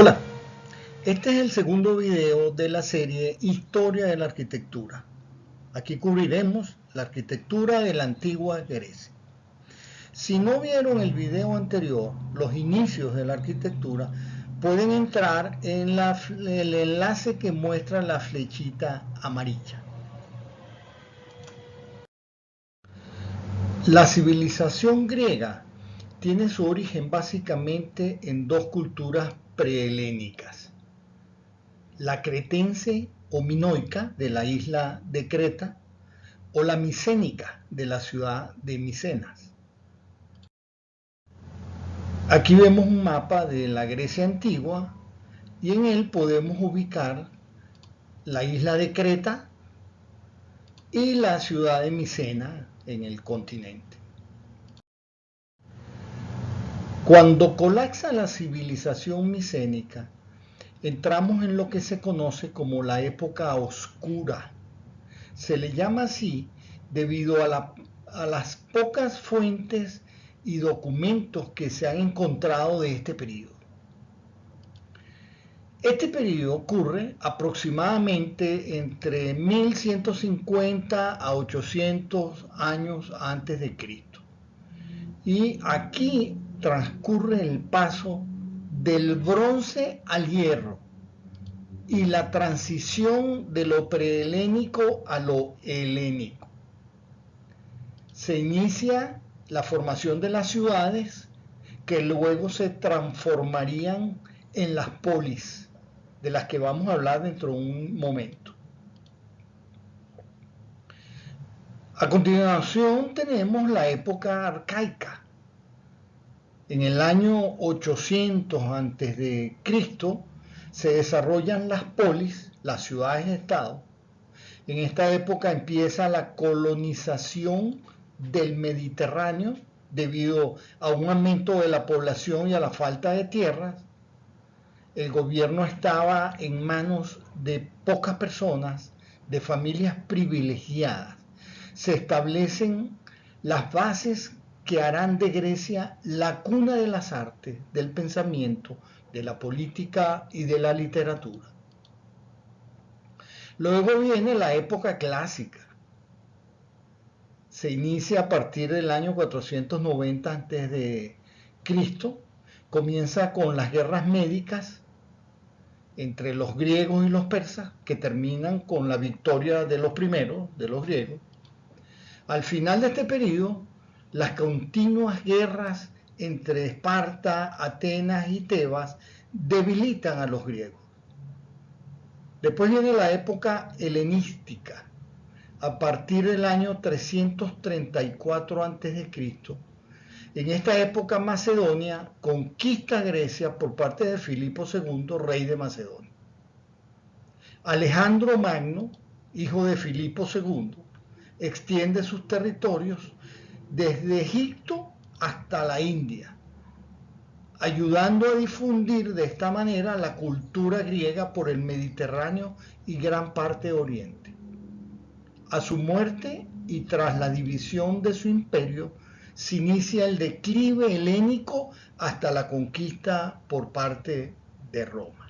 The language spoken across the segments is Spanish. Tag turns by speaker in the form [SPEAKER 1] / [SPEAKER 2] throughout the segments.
[SPEAKER 1] Hola, este es el segundo video de la serie Historia de la Arquitectura. Aquí cubriremos la arquitectura de la antigua Grecia. Si no vieron el video anterior, los inicios de la arquitectura, pueden entrar en el enlace que muestra la flechita amarilla. La civilización griega tiene su origen básicamente en dos culturas prehelénicas: la cretense o minoica de la isla de Creta o la micénica de la ciudad de Micenas. Aquí vemos un mapa de la Grecia antigua y en él podemos ubicar la isla de Creta y la ciudad de Micena en el continente. Cuando colapsa la civilización micénica, entramos en lo que se conoce como la época oscura. Se le llama así debido a las pocas fuentes y documentos que se han encontrado de este periodo. Este periodo ocurre aproximadamente entre 1150 a 800 años antes de Cristo. Y aquí transcurre el paso del bronce al hierro y la transición de lo prehelénico a lo helénico. Se inicia la formación de las ciudades que luego se transformarían en las polis, de las que vamos a hablar dentro de un momento. A continuación tenemos la época arcaica. En el año 800 a.C. se desarrollan las polis, las ciudades-estado. En esta época empieza la colonización del Mediterráneo debido a un aumento de la población y a la falta de tierras. El gobierno estaba en manos de pocas personas, de familias privilegiadas. Se establecen las bases que harán de Grecia la cuna de las artes, del pensamiento, de la política y de la literatura. Luego viene la época clásica. Se inicia a partir del año 490 a.C. Comienza con las guerras médicas entre los griegos y los persas, que terminan con la victoria de los primeros, de los griegos. Al final de este periodo, las continuas guerras entre Esparta, Atenas y Tebas debilitan a los griegos. Después viene la época helenística. A partir del año 334 a.C., en esta época Macedonia conquista Grecia por parte de Filipo II, rey de Macedonia. Alejandro Magno, hijo de Filipo II, extiende sus territorios desde Egipto hasta la India, ayudando a difundir de esta manera la cultura griega por el Mediterráneo y gran parte de Oriente. A su muerte y tras la división de su imperio, se inicia el declive helénico hasta la conquista por parte de Roma.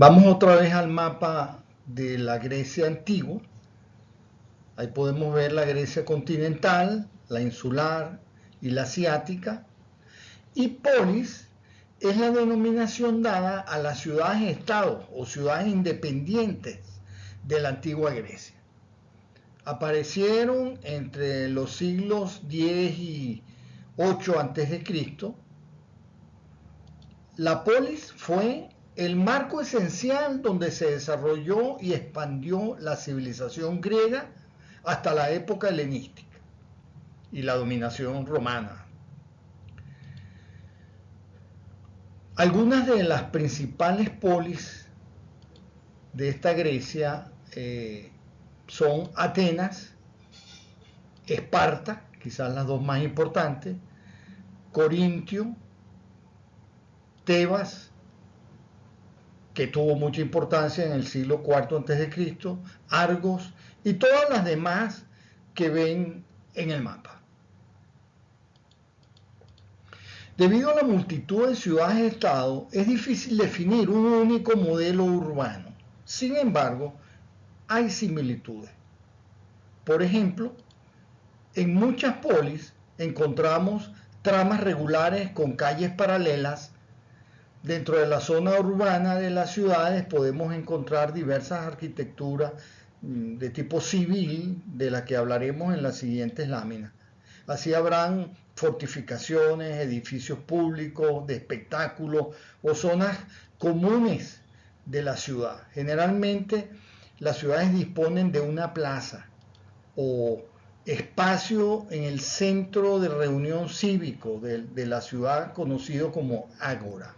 [SPEAKER 1] Vamos otra vez al mapa de la Grecia antigua. Ahí podemos ver la Grecia continental, la insular y la asiática. Y polis es la denominación dada a las ciudades-estados o ciudades independientes de la antigua Grecia. Aparecieron entre los siglos X y 8 a.C. La polis fue el marco esencial donde se desarrolló y expandió la civilización griega hasta la época helenística y la dominación romana. Algunas de las principales polis de esta Grecia son Atenas, Esparta, quizás las dos más importantes, Corintio, Tebas, que tuvo mucha importancia en el siglo IV a.C., Argos y todas las demás que ven en el mapa. Debido a la multitud de ciudades-estado, es difícil definir un único modelo urbano. Sin embargo, hay similitudes. Por ejemplo, en muchas polis encontramos tramas regulares con calles paralelas. Dentro de la zona urbana de las ciudades podemos encontrar diversas arquitecturas de tipo civil, de las que hablaremos en las siguientes láminas. Así habrán fortificaciones, edificios públicos, de espectáculos o zonas comunes de la ciudad. Generalmente las ciudades disponen de una plaza o espacio en el centro de reunión cívico de la ciudad conocido como ágora.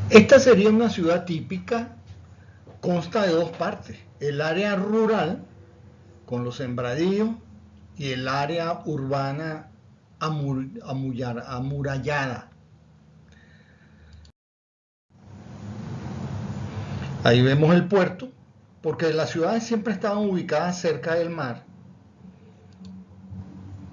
[SPEAKER 1] Esta sería una ciudad típica, consta de dos partes, el área rural con los sembradíos y el área urbana amurallada. Ahí vemos el puerto, porque las ciudades siempre estaban ubicadas cerca del mar.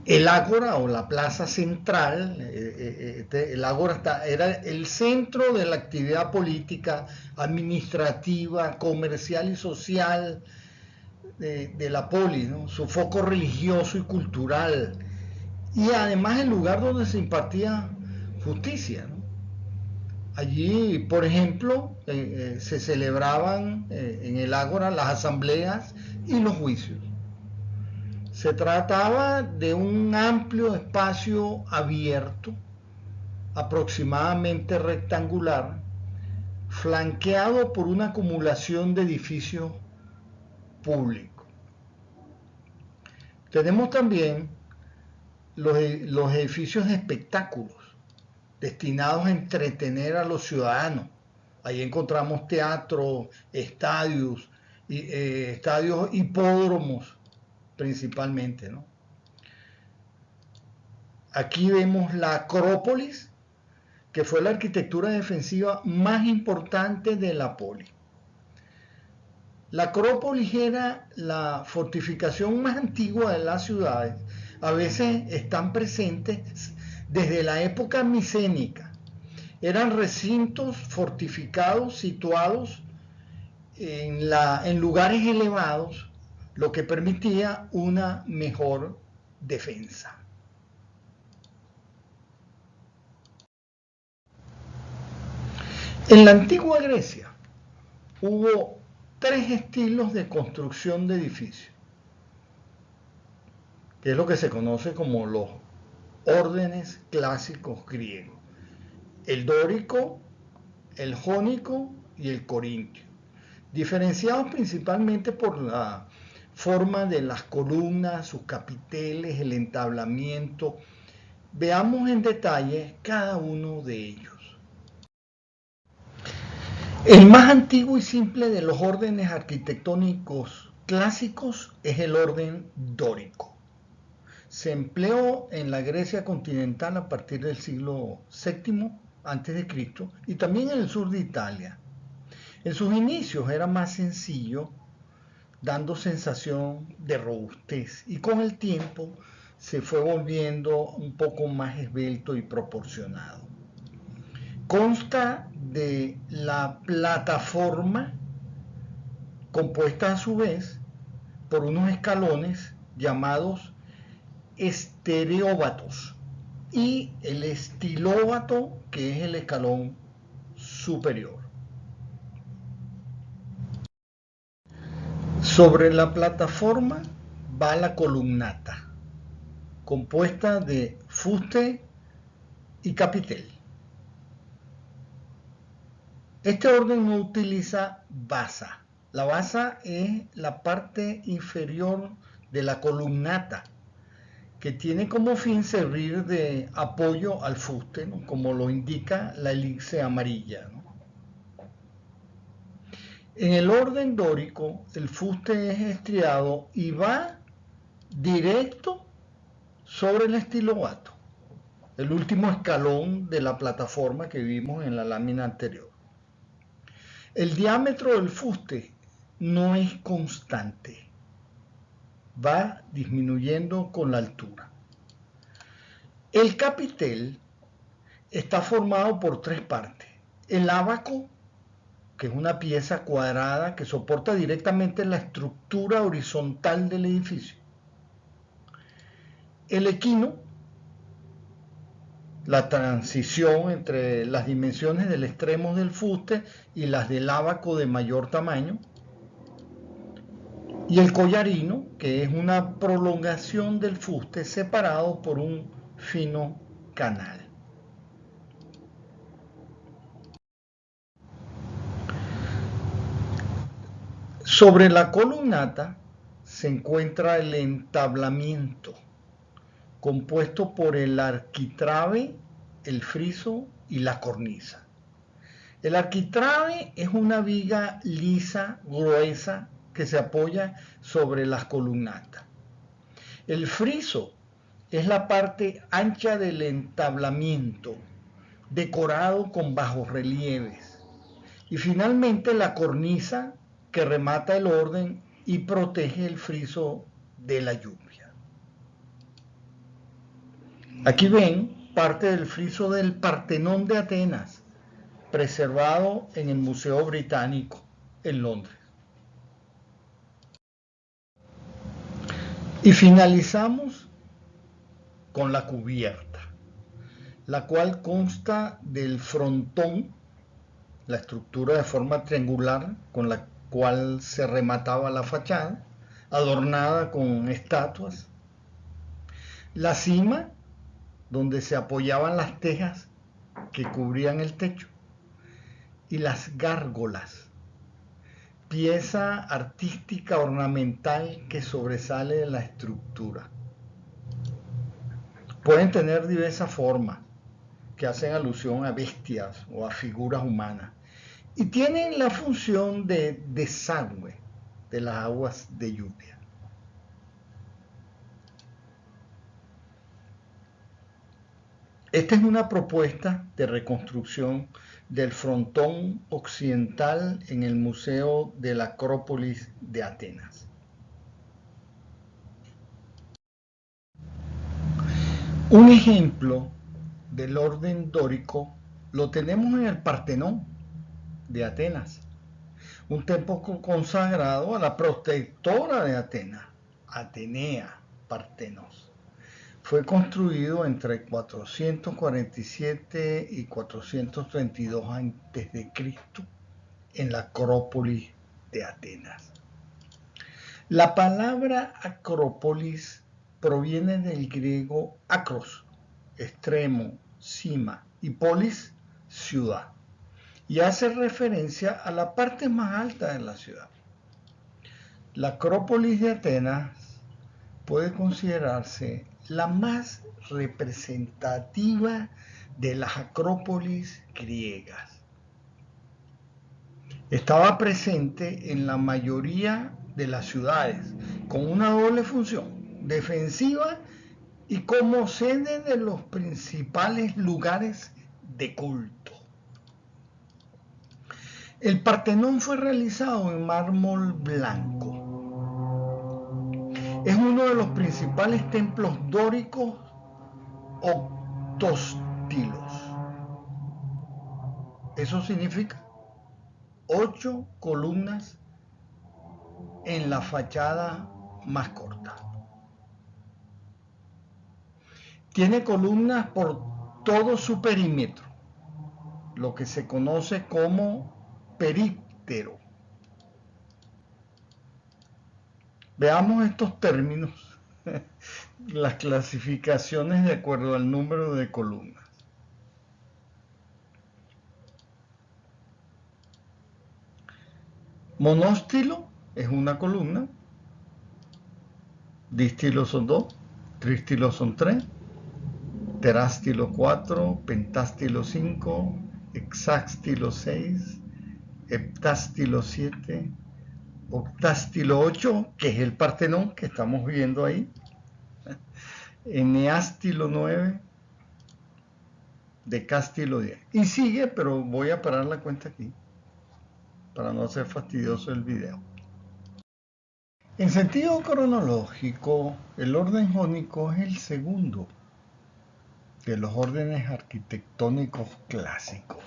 [SPEAKER 1] El ágora o la plaza central, el ágora era el centro de la actividad política, administrativa, comercial y social de la polis, ¿no? Su foco religioso y cultural, y además el lugar donde se impartía justicia, ¿no? Allí, por ejemplo, se celebraban en el ágora las asambleas y los juicios. Se trataba de un amplio espacio abierto, aproximadamente rectangular, flanqueado por una acumulación de edificios públicos. Tenemos también los edificios de espectáculos destinados a entretener a los ciudadanos. Ahí encontramos teatros, estadios, hipódromos principalmente, ¿no? Aquí vemos la Acrópolis, que fue la arquitectura defensiva más importante de la polis. La Acrópolis era la fortificación más antigua de las ciudades. A veces están presentes desde la época micénica. Eran recintos fortificados situados en lugares elevados, lo que permitía una mejor defensa. En la antigua Grecia hubo tres estilos de construcción de edificios, que es lo que se conoce como los órdenes clásicos griegos: el dórico, el jónico y el corintio, diferenciados principalmente por la forma de las columnas, sus capiteles, el entablamiento. Veamos en detalle cada uno de ellos. El más antiguo y simple de los órdenes arquitectónicos clásicos es el orden dórico. Se empleó en la Grecia continental a partir del siglo VII a.C. y también en el sur de Italia. En sus inicios era más sencillo, dando sensación de robustez, y con el tiempo se fue volviendo un poco más esbelto y proporcionado. Consta de la plataforma, compuesta a su vez por unos escalones llamados estereóbatos, y el estilóbato, que es el escalón superior. Sobre la plataforma va la columnata, compuesta de fuste y capitel. Este orden no utiliza basa. La basa es la parte inferior de la columnata, que tiene como fin servir de apoyo al fuste, ¿no?, como lo indica la elipse amarilla, ¿no? En el orden dórico, el fuste es estriado y va directo sobre el estilobato, el último escalón de la plataforma que vimos en la lámina anterior. El diámetro del fuste no es constante, va disminuyendo con la altura. El capitel está formado por tres partes. El ábaco, que es una pieza cuadrada que soporta directamente la estructura horizontal del edificio. El equino, la transición entre las dimensiones del extremo del fuste y las del ábaco de mayor tamaño. Y el collarino, que es una prolongación del fuste separado por un fino canal. Sobre la columnata se encuentra el entablamiento, compuesto por el arquitrabe, el friso y la cornisa. El arquitrabe es una viga lisa, gruesa, que se apoya sobre las columnatas. El friso es la parte ancha del entablamiento, decorado con bajorrelieves. Y finalmente la cornisa, que remata el orden y protege el friso de la lluvia. Aquí ven parte del friso del Partenón de Atenas, preservado en el Museo Británico en Londres. Y finalizamos con la cubierta, la cual consta del frontón, la estructura de forma triangular con la cual se remataba la fachada, adornada con estatuas. La cima, donde se apoyaban las tejas que cubrían el techo. Y las gárgolas, pieza artística ornamental que sobresale de la estructura. Pueden tener diversas formas que hacen alusión a bestias o a figuras humanas. Y tienen la función de desagüe de las aguas de lluvia. Esta es una propuesta de reconstrucción del frontón occidental en el Museo de la Acrópolis de Atenas. Un ejemplo del orden dórico lo tenemos en el Partenón de Atenas, un templo consagrado a la protectora de Atenas, Atenea Partenos. Fue construido entre 447 y 432 a.C. en la Acrópolis de Atenas. La palabra Acrópolis proviene del griego acros, extremo, cima, y polis, ciudad, y hace referencia a la parte más alta de la ciudad. La Acrópolis de Atenas puede considerarse la más representativa de las acrópolis griegas. Estaba presente en la mayoría de las ciudades, con una doble función, defensiva y como sede de los principales lugares de culto. El Partenón fue realizado en mármol blanco. Es uno de los principales templos dóricos octostilos. Eso significa 8 columnas en la fachada más corta. Tiene columnas por todo su perímetro, lo que se conoce como períptero. Veamos estos términos, las clasificaciones de acuerdo al número de columnas. Monóstilo es una columna, dístilo son 2, trístilo son 3, terástilo 4, pentástilo 5, hexástilo 6, heptástilo 7, octástilo 8, que es el Partenón que estamos viendo ahí, eneástilo 9, decástilo 10. Y sigue, pero voy a parar la cuenta aquí para no hacer fastidioso el video. En sentido cronológico, el orden jónico es el segundo de los órdenes arquitectónicos clásicos.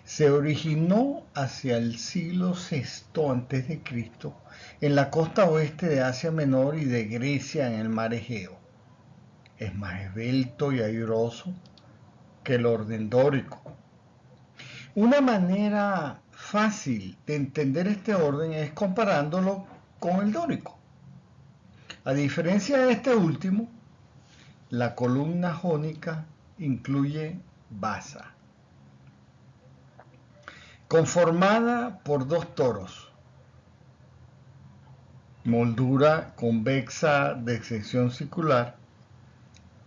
[SPEAKER 1] Se originó hacia el siglo VI a.C. en la costa oeste de Asia Menor y de Grecia en el mar Egeo. Es más esbelto y airoso que el orden dórico. Una manera fácil de entender este orden es comparándolo con el dórico. A diferencia de este último, la columna jónica incluye basa, conformada por dos toros, moldura convexa de sección circular,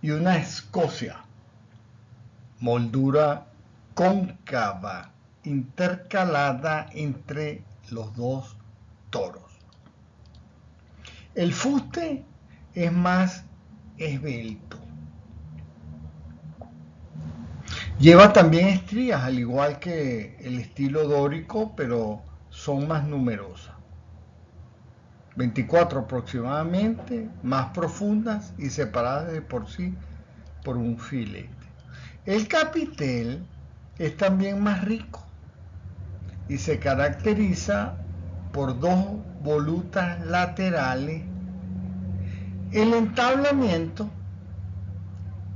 [SPEAKER 1] y una escocia, moldura cóncava intercalada entre los dos toros. El fuste es más esbelto. Lleva también estrías, al igual que el estilo dórico, pero son más numerosas. 24 aproximadamente, más profundas y separadas de por sí por un filete. El capitel es también más rico y se caracteriza por dos volutas laterales. El entablamiento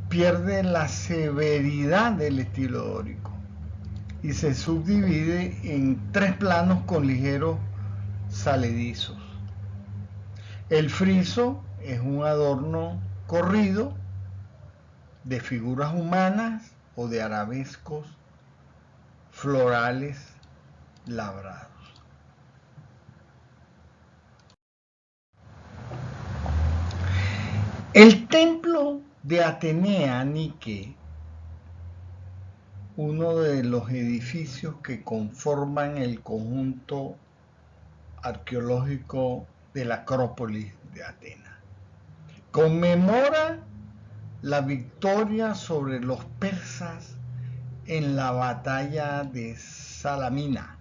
[SPEAKER 1] pierde la severidad del estilo dórico y se subdivide en tres planos con ligeros saledizos. El friso es un adorno corrido de figuras humanas o de arabescos florales labrados. El templo de Atenea Nike, uno de los edificios que conforman el conjunto arqueológico de la Acrópolis de Atenas, conmemora la victoria sobre los persas en la batalla de Salamina.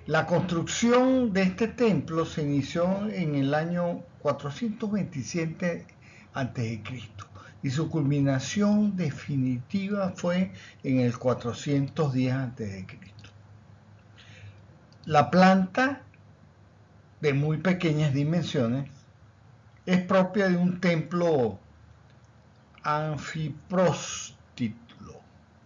[SPEAKER 1] La construcción de este templo se inició en el año 427 a.C. y su culminación definitiva fue en el 410 a.C. La planta, de muy pequeñas dimensiones, es propia de un templo anfipróstilo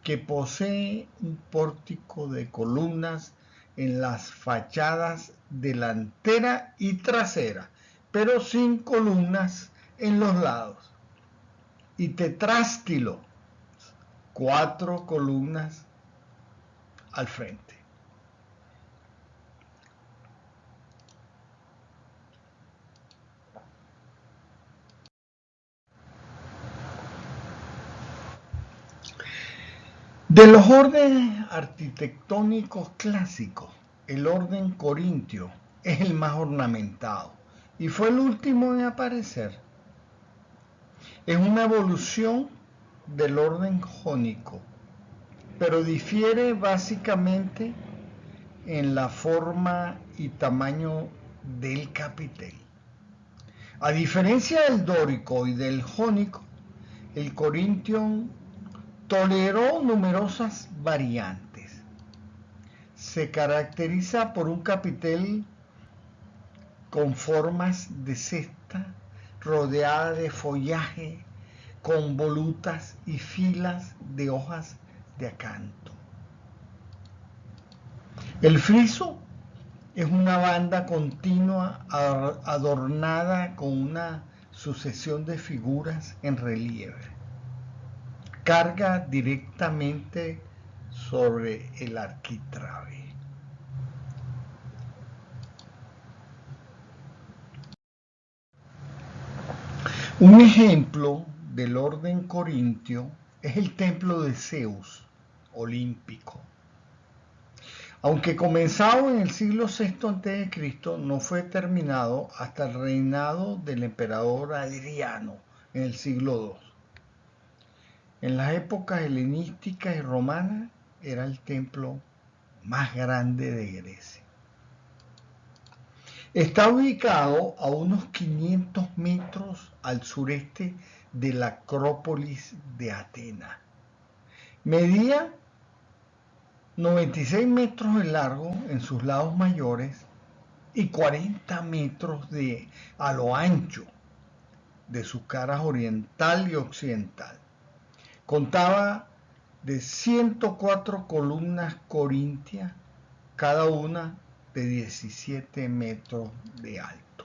[SPEAKER 1] que posee un pórtico de columnas en las fachadas delantera y trasera, pero sin columnas en los lados, y tetrástilo, 4 columnas al frente. De los órdenes arquitectónicos clásicos, el orden corintio es el más ornamentado y fue el último en aparecer. Es una evolución del orden jónico, pero difiere básicamente en la forma y tamaño del capitel. A diferencia del dórico y del jónico, el corintio toleró numerosas variantes. Se caracteriza por un capitel con formas de cesta, rodeada de follaje, con volutas y filas de hojas de acanto. El friso es una banda continua adornada con una sucesión de figuras en relieve. Carga directamente sobre el arquitrabe. Un ejemplo del orden corintio es el templo de Zeus, olímpico. Aunque comenzado en el siglo VI a.C., no fue terminado hasta el reinado del emperador Adriano en el siglo II. En las épocas helenísticas y romanas era el templo más grande de Grecia. Está ubicado a unos 500 metros al sureste de la Acrópolis de Atenas. Medía 96 metros de largo en sus lados mayores y 40 metros a lo ancho de sus caras oriental y occidental. Contaba de 104 columnas corintias, cada una de 17 metros de alto.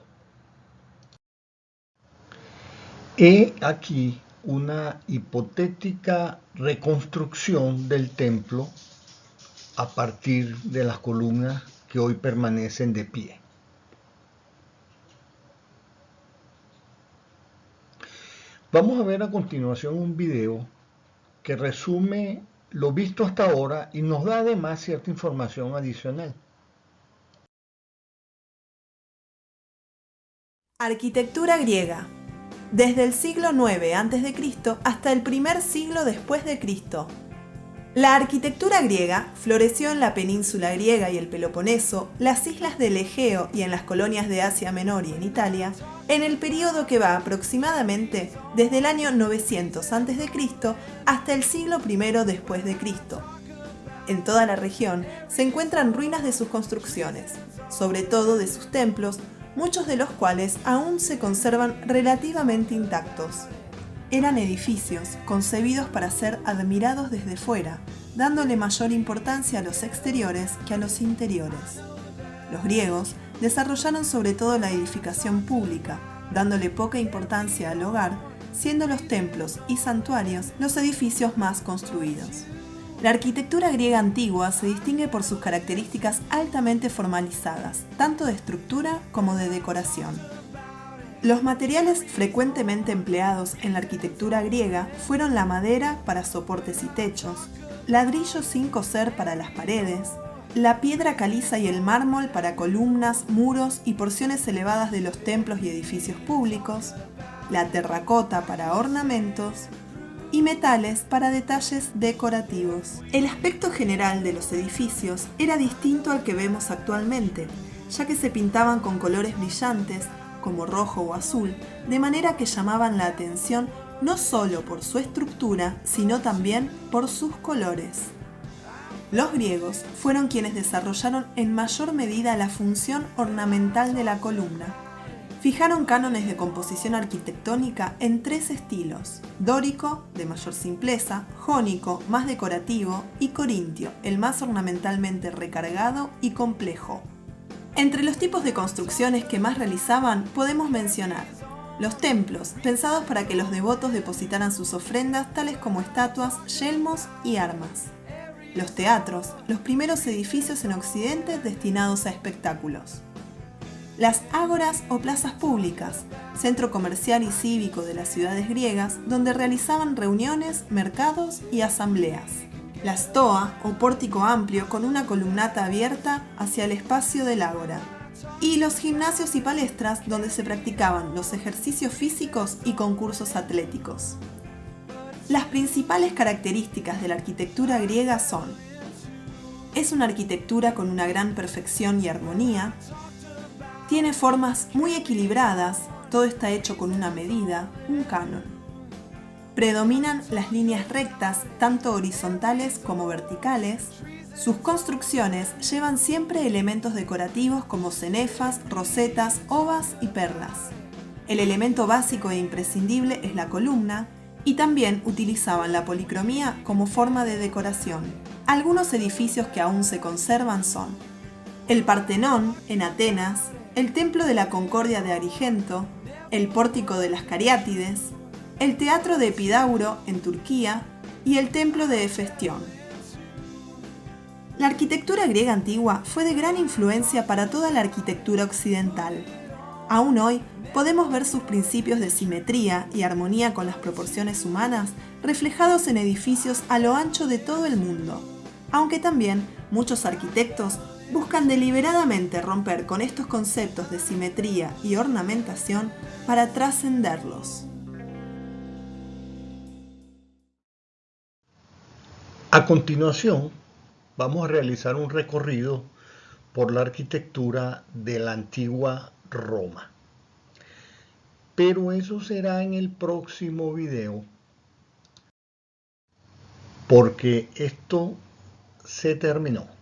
[SPEAKER 1] He aquí una hipotética reconstrucción del templo a partir de las columnas que hoy permanecen de pie. Vamos a ver a continuación un video que resume lo visto hasta ahora y nos da además cierta información adicional.
[SPEAKER 2] Arquitectura griega. Desde el siglo IX a.C. hasta el primer siglo después de Cristo. La arquitectura griega floreció en la península griega y el Peloponeso, las islas del Egeo y en las colonias de Asia Menor y en Italia, en el período que va aproximadamente desde el año 900 a.C. hasta el siglo I después de Cristo. En toda la región se encuentran ruinas de sus construcciones, sobre todo de sus templos, muchos de los cuales aún se conservan relativamente intactos. Eran edificios concebidos para ser admirados desde fuera, dándole mayor importancia a los exteriores que a los interiores. Los griegos desarrollaron sobre todo la edificación pública, dándole poca importancia al hogar, siendo los templos y santuarios los edificios más construidos. La arquitectura griega antigua se distingue por sus características altamente formalizadas, tanto de estructura como de decoración. Los materiales frecuentemente empleados en la arquitectura griega fueron la madera para soportes y techos, ladrillos sin coser para las paredes, la piedra caliza y el mármol para columnas, muros y porciones elevadas de los templos y edificios públicos, la terracota para ornamentos, y metales para detalles decorativos. El aspecto general de los edificios era distinto al que vemos actualmente, ya que se pintaban con colores brillantes, como rojo o azul, de manera que llamaban la atención no solo por su estructura, sino también por sus colores. Los griegos fueron quienes desarrollaron en mayor medida la función ornamental de la columna. Fijaron cánones de composición arquitectónica en tres estilos: dórico, de mayor simpleza; jónico, más decorativo; y corintio, el más ornamentalmente recargado y complejo. Entre los tipos de construcciones que más realizaban podemos mencionar los templos, pensados para que los devotos depositaran sus ofrendas, tales como estatuas, yelmos y armas; los teatros, los primeros edificios en Occidente destinados a espectáculos; las ágoras o plazas públicas, centro comercial y cívico de las ciudades griegas, donde realizaban reuniones, mercados y asambleas; la stoa o pórtico amplio con una columnata abierta hacia el espacio del ágora; y los gimnasios y palestras donde se practicaban los ejercicios físicos y concursos atléticos. Las principales características de la arquitectura griega son: es una arquitectura con una gran perfección y armonía, tiene formas muy equilibradas, todo está hecho con una medida, un canon. Predominan las líneas rectas, tanto horizontales como verticales. Sus construcciones llevan siempre elementos decorativos como cenefas, rosetas, ovas y perlas. El elemento básico e imprescindible es la columna, y también utilizaban la policromía como forma de decoración. Algunos edificios que aún se conservan son el Partenón, en Atenas, el Templo de la Concordia de Agrigento, el Pórtico de las Cariátides, el Teatro de Epidauro, en Turquía, y el Templo de Hefestión. La arquitectura griega antigua fue de gran influencia para toda la arquitectura occidental. Aún hoy podemos ver sus principios de simetría y armonía con las proporciones humanas reflejados en edificios a lo ancho de todo el mundo, aunque también muchos arquitectos buscan deliberadamente romper con estos conceptos de simetría y ornamentación para trascenderlos.
[SPEAKER 1] A continuación, vamos a realizar un recorrido por la arquitectura de la antigua Roma. Pero eso será en el próximo video, porque esto se terminó.